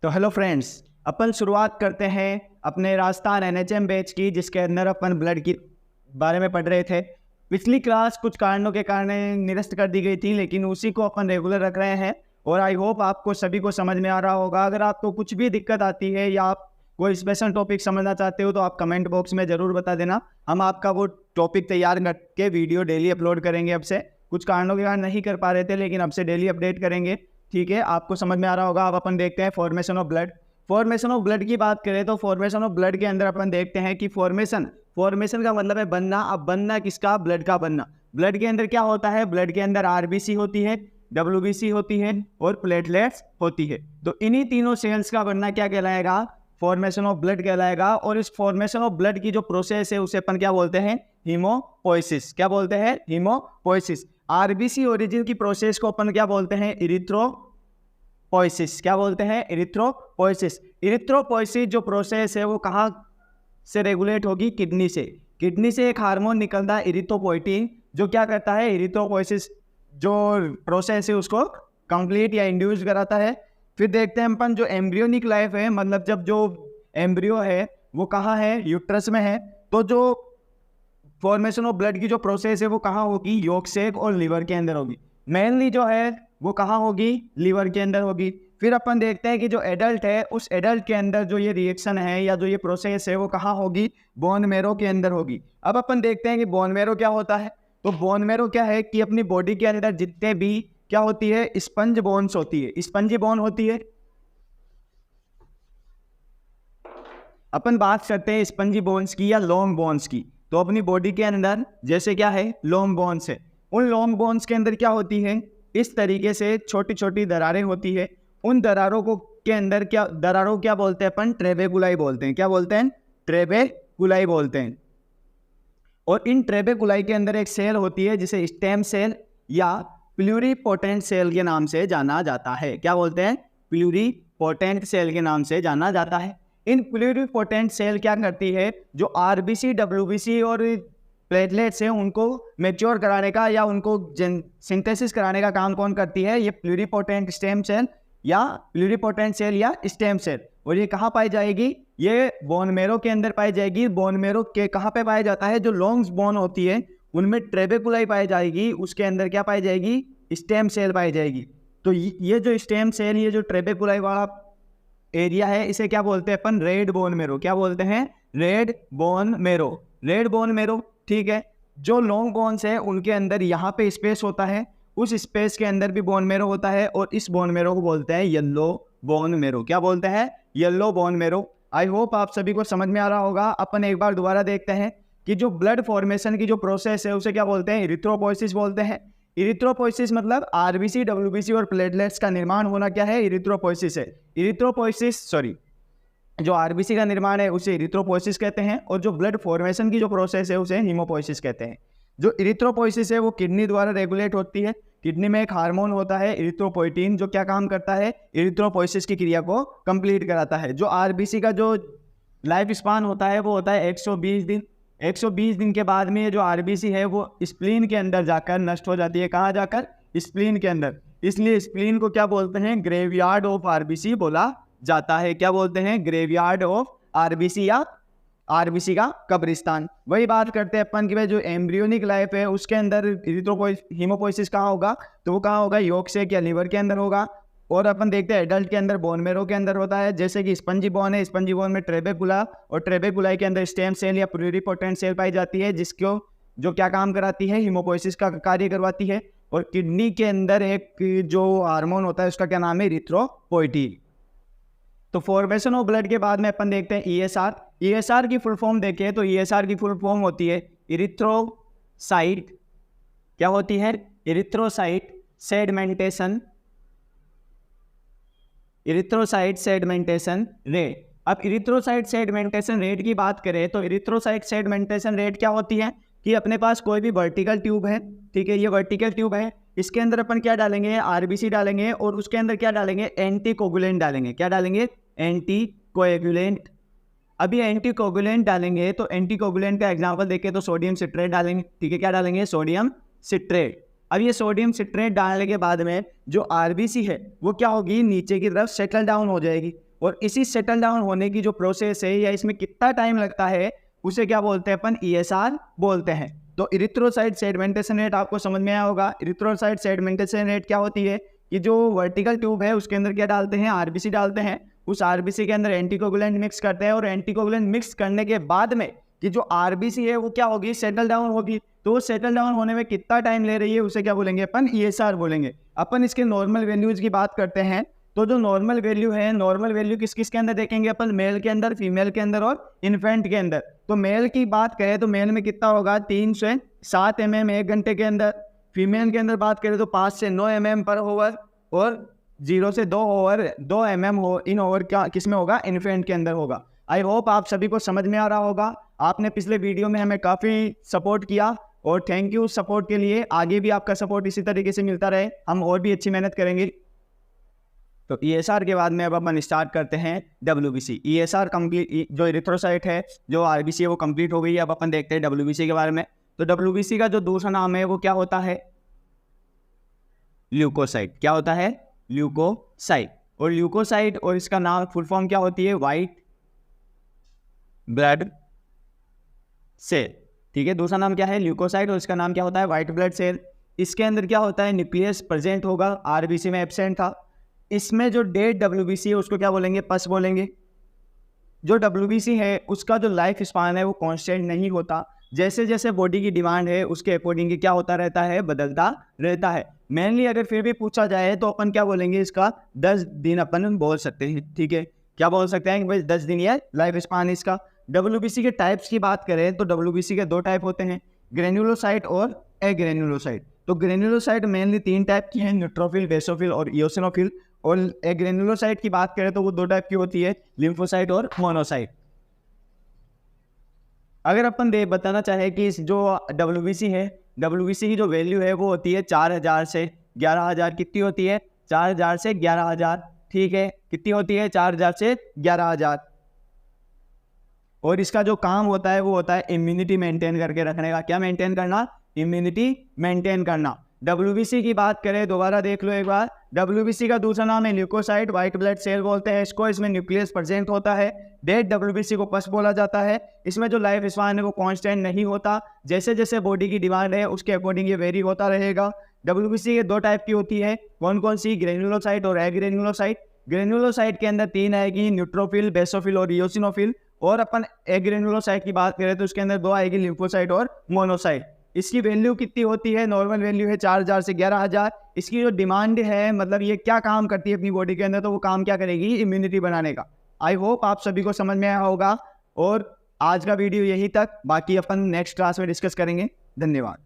तो hello friends, अपन शुरुआत करते हैं अपने राजस्थान एनएचएम बैच की, जिसके अंदर अपन ब्लड की बारे में पढ़ रहे थे। पिछली क्लास कुछ कारणों के कारण निरस्त कर दी गई थी, लेकिन उसी को अपन रेगुलर रख रहे हैं और आई होप आपको सभी को समझ में आ रहा होगा। अगर आपको कुछ भी दिक्कत आती है या आप कोई स्पेशल टॉपिक समझना चाहते हो तो आप कमेंट बॉक्स में ज़रूर बता देना। हम आपका वो टॉपिक तैयार करके वीडियो डेली अपलोड करेंगे। अब से कुछ कारणों के कारण नहीं कर पा रहे थे, लेकिन अब से डेली अपडेट करेंगे। ठीक है, आपको समझ में आ रहा होगा। अब अपन देखते हैं formation of blood. Formation of blood की बात करें तो फॉर्मेशन ऑफ ब्लड के अंदर अपन देखते हैं कि फॉर्मेशन का मतलब है बनना। अब बनना किसका? ब्लड का बनना। ब्लड के अंदर क्या होता है? ब्लड के अंदर आरबीसी होती है, डब्ल्यूबीसी होती है और प्लेटलेट्स होती है। तो इन्हीं तीनों सेल्स का बनना क्या कहलाएगा? फॉर्मेशन ऑफ ब्लड कहलाएगा। और इस फॉर्मेशन ऑफ ब्लड की जो प्रोसेस है उसे अपन क्या बोलते हैं? हीमोपोइसिस। क्या बोलते हैं? हीमोपोइसिस। आरबीसी ओरिजिन की प्रोसेस को अपन क्या बोलते हैं? इरिथ्रोपोइसिस। क्या बोलते हैं? इरिथ्रोपोइसिस। इरिथ्रोपोइसिस जो प्रोसेस है वो कहाँ से रेगुलेट होगी? किडनी से। किडनी से एक हार्मोन निकलता है इरिथ्रोपोइटिन, जो क्या करता है? इरिथ्रोपोइसिस जो प्रोसेस है उसको कंप्लीट या इंड्यूस कराता है। फिर देखते हैं अपन जो एम्ब्रियोनिक लाइफ है, मतलब जब जो एम्ब्रियो है वो कहाँ है? यूट्रस में है। तो जो फॉर्मेशन ऑफ ब्लड की जो प्रोसेस है वो कहाँ होगी? यॉर्क सैक और लीवर के अंदर होगी। मेनली जो है वो कहाँ होगी? लीवर के अंदर होगी। फिर अपन देखते हैं कि जो एडल्ट है उस एडल्ट के अंदर जो ये रिएक्शन है या जो ये प्रोसेस है वो कहाँ होगी? बोन मेरो के अंदर होगी। अब अपन देखते हैं कि बोन मेरो क्या होता है। तो बोन मेरो क्या है कि अपनी बॉडी के अंदर जितने भी क्या होती है? स्पंज बोन्स होती है, स्पंजी बोन होती है। अपन बात करते हैं स्पंजी बोन्स की या लॉन्ग बोन्स की। तो अपनी बॉडी के अंदर जैसे क्या है? लॉन्ग बोन्स है। उन लॉन्ग बोन्स के अंदर क्या होती है? इस तरीके से छोटी छोटी दरारें होती है। उन दरारों को के अंदर क्या दरारों क्या बोलते हैं अपन? ट्रेबेकुलाई बोलते हैं। क्या बोलते हैं? ट्रेबेकुलाई बोलते हैं। और इन ट्रेबेकुलाई के अंदर एक सेल होती है जिसे स्टेम सेल या प्लूरिपोटेंट सेल के नाम से जाना जाता है। क्या बोलते हैं? प्लूरिपोटेंट सेल के नाम से जाना जाता है। इन प्लूरिपोटेंट सेल क्या करती है? जो आरबीसी, डब्ल्यूबीसी और प्लेटलेट्स हैं उनको मैच्योर कराने का या उनको सिंथेसिस कराने का काम कौन करती है? ये प्लूरिपोटेंट स्टेम सेल या प्लूरिपोटेंट सेल या स्टेम सेल। और ये कहाँ पाई जाएगी? ये बोन मेरो के अंदर पाई जाएगी। बोन मेरो के कहाँ पे पाया जाता है? जो लॉन्ग्स बोन होती है उनमें ट्रेबेकुलाई पाई जाएगी। उसके अंदर क्या पाई जाएगी? स्टेम सेल पाई जाएगी। तो ये जो स्टेम सेल, ये जो ट्रेबेकुलाई वाला एरिया है, इसे क्या बोलते हैं अपन? Red bone marrow. क्या बोलते हैं? Red bone marrow. Red bone marrow. ठीक है। जो लॉन्ग बोन्स है उनके अंदर यहाँ पे स्पेस होता है, उस स्पेस के अंदर भी बोन मेरो होता है और इस बोन मेरो को बोलते हैं येलो बोन मेरो। क्या बोलते हैं? Yellow bone marrow. I hope आप सभी को समझ में आ रहा होगा। अपन एक बार दोबारा देखते हैं कि जो ब्लड फॉर्मेशन की जो प्रोसेस है उसे क्या बोलते हैं? इरिथ्रोपोइसिस बोलते हैं। इरिथ्रोपोइसिस मतलब आरबीसी, डब्ल्यूबीसी और प्लेटलेट्स का निर्माण होना क्या है? इरिथ्रोपोइसिस है। जो आरबीसी का निर्माण है उसे इरिथ्रोपोइसिस कहते हैं और जो ब्लड फॉर्मेशन की जो प्रोसेस है उसे हीमोपोइसिस कहते हैं। जो इरिथ्रोपोइसिस है वो किडनी द्वारा रेगुलेट होती है। किडनी में एक हार्मोन होता है इरिथ्रोपोइटिन, जो क्या काम करता है? इरिथ्रोपोइसिस की क्रिया को कंप्लीट कराता है। जो आरबीसी का जो लाइफ स्पान होता है वो होता है 120 दिन। 120 दिन के बाद में जो आरबीसी है वो स्प्लीन के अंदर जाकर नष्ट हो जाती है। कहाँ जाकर? स्प्लीन के अंदर। इसलिए स्प्लीन को क्या बोलते हैं? ग्रेवयार्ड ऑफ आरबीसी बोला जाता है। क्या बोलते हैं? ग्रेवयार्ड ऑफ आरबीसी या आरबीसी का कब्रिस्तान। वही बात करते हैं अपन की भाई जो एम्ब्रियोनिक लाइफ है उसके अंदर हीमोपोइसिस कहाँ होगा? तो वो कहाँ होगा? यॉर्क सैक या लीवर के अंदर होगा। और अपन देखते हैं एडल्ट के अंदर बोन मेरो के अंदर होता है। जैसे कि स्पंजी बोन है, स्पंजी बोन में ट्रेबेकुला और ट्रेबेकुलाई के अंदर स्टेम सेल या प्लूरिपोटेंट सेल पाई जाती है, जिसको जो क्या काम कराती है? हीमोपोइसिस का कार्य करवाती है। और किडनी के अंदर एक जो हार्मोन होता है उसका क्या नाम है? इरिथ्रोपोइटिन। तो फॉर्मेशन ऑफ ब्लड के बाद में अपन देखते हैं ईएसआर। ईएसआर की फुल फॉर्म देखें तो ईएसआर की फुल फॉर्म होती है इरिथ्रोसाइट। क्या होती है? Erythrocyte sedimentation, erythrocyte sedimentation rate. अब इरिथ्रोसाइट सेडमेंटेशन रेट की बात करें तो इरिथ्रोसाइट सेडमेंटेशन रेट क्या होती है कि अपने पास कोई भी वर्टिकल ट्यूब है। ठीक है, ये वर्टिकल ट्यूब है। इसके अंदर अपन क्या डालेंगे? आरबीसी डालेंगे और उसके अंदर क्या डालेंगे? एंटीकोगुलेंट डालेंगे। क्या डालेंगे? एंटीकोएगुलेंट। अभी एंटीकोगुलेंट डालेंगे तो एंटीकोगुलेंट का एग्जांपल देखें तो सोडियम सिट्रेट डालेंगे। ठीक है, क्या डालेंगे? Sodium citrate. अब ये सोडियम सिट्रेट डालने के बाद में जो आरबीसी है वो क्या होगी? नीचे की तरफ सेटल डाउन हो जाएगी। और इसी सेटल डाउन होने की जो प्रोसेस है या इसमें कितना टाइम लगता है उसे क्या बोलते हैं अपन, ESR बोलते हैं। तो इरिथ्रोसाइट सेडिमेंटेशन रेट आपको समझ में आया होगा। इरिथ्रोसाइट सेडिमेंटेशन रेट क्या होती है कि जो वर्टिकल ट्यूब है उसके अंदर क्या डालते हैं, RBC डालते हैं। उस RBC के अंदर एंटीकोगुलेंट मिक्स करते हैं और एंटीकोगुलेंट मिक्स करने के बाद में कि जो RBC है वो क्या होगी, सेटल डाउन होगी। तो वो सेटल डाउन होने में कितना टाइम ले रही है उसे क्या बोलेंगे अपन, ESR बोलेंगे। अपन इसके नॉर्मल वैल्यूज की बात करते हैं। तो जो नॉर्मल वैल्यू है, नॉर्मल वैल्यू किस किस के अंदर देखेंगे अपन, मेल के अंदर, फीमेल के अंदर और इन्फेंट के अंदर। तो मेल की बात करें तो मेल में कितना होगा, 3 से 7 mm 1 घंटे के अंदर। फीमेल के अंदर बात करें तो 5 से 9 mm पर ओवर और 0 से 2 mm हो इन ओवर क्या किस में होगा, इन्फेंट के अंदर होगा। आई होप आप सभी को समझ में आ रहा होगा। आपने पिछले वीडियो में हमें काफ़ी सपोर्ट किया और थैंक यू सपोर्ट के लिए। आगे भी आपका सपोर्ट इसी तरीके से मिलता रहे, हम और भी अच्छी मेहनत करेंगे। तो ESR के बाद में अब अपन स्टार्ट करते हैं WBC। ESR कंप्लीट, जो इरिथ्रोसाइट है, जो RBC है वो कंप्लीट हो गई है। अब अपन देखते हैं WBC के बारे में। तो WBC का जो दूसरा नाम है वो क्या होता है, ल्यूकोसाइट। क्या होता है, ल्यूकोसाइट। और ल्यूकोसाइट और इसका नाम फुल फॉर्म क्या होती है, व्हाइट ब्लड सेल। ठीक है, दूसरा नाम क्या है, ल्यूकोसाइट, और इसका नाम क्या होता है, व्हाइट ब्लड सेल। इसके अंदर क्या होता है, न्यूक्लियस प्रेजेंट होगा, RBC में एब्सेंट था। इसमें जो डेड WBC है उसको क्या बोलेंगे, पस बोलेंगे। जो WBC है उसका जो लाइफ स्पान है वो कांस्टेंट नहीं होता। जैसे जैसे बॉडी की डिमांड है उसके अकॉर्डिंग क्या होता रहता है, बदलता रहता है। मेनली अगर फिर भी पूछा जाए तो अपन क्या बोलेंगे, इसका 10 दिन अपन बोल सकते हैं। ठीक है, क्या बोल सकते हैं कि भाई 10 दिन या लाइफ स्पान इसका। WBC के टाइप्स की बात करें तो WBC के 2 टाइप होते हैं, ग्रेन्युलोसाइट और एग्रेन्युलोसाइट। तो ग्रेन्युलोसाइट मेनली 3 टाइप की हैं, न्यूट्रोफिल, बेसोफिल और इओसिनोफिल। और एग्रेन्युलोसाइट की बात करें तो वो 2 टाइप की होती है, लिम्फोसाइट और मोनोसाइट। अगर अपन बताना चाहे कि इस जो WBC है, WBC की जो वैल्यू है वो होती है 4000 से 11000। कितनी होती है, 4000 से 11000। ठीक है, कितनी होती है, 4000 से 11000। और इसका जो काम होता है वो होता है इम्यूनिटी मेंटेन करके रखने का। क्या मेंटेन करना, इम्यूनिटी मेंटेन करना। WBC की बात करें, दोबारा देख लो एक बार। WBC का दूसरा नाम है ल्यूकोसाइट, व्हाइट ब्लड सेल बोलते हैं इसको। इसमें न्यूक्लियस प्रेजेंट होता है। डेड WBC को पस बोला जाता है। इसमें जो लाइफ स्पान है वो कांस्टेंट नहीं होता। जैसे जैसे बॉडी की डिमांड है उसके अकॉर्डिंग ये वेरी होता रहेगा। WBC के 2 टाइप की होती है, कौन कौन सी, ग्रेन्युलोसाइट और एग्रेन्युलोसाइट। ग्रेन्युलोसाइट के अंदर 3 आएगी, न्यूट्रोफिल, बेसोफिल और इओसिनोफिल। और अपन एग्रेन्युलोसाइट की बात करें तो उसके अंदर 2 आएगी, लिम्फोसाइट और मोनोसाइट। इसकी वैल्यू कितनी होती है, नॉर्मल वैल्यू है 4000 से 11000। इसकी जो डिमांड है, मतलब ये क्या काम करती है अपनी बॉडी के अंदर, तो वो काम क्या करेगी, इम्यूनिटी बनाने का। आई होप आप सभी को समझ में आया होगा। और आज का वीडियो यही तक, बाकी अपन नेक्स्ट क्लास में डिस्कस करेंगे। धन्यवाद।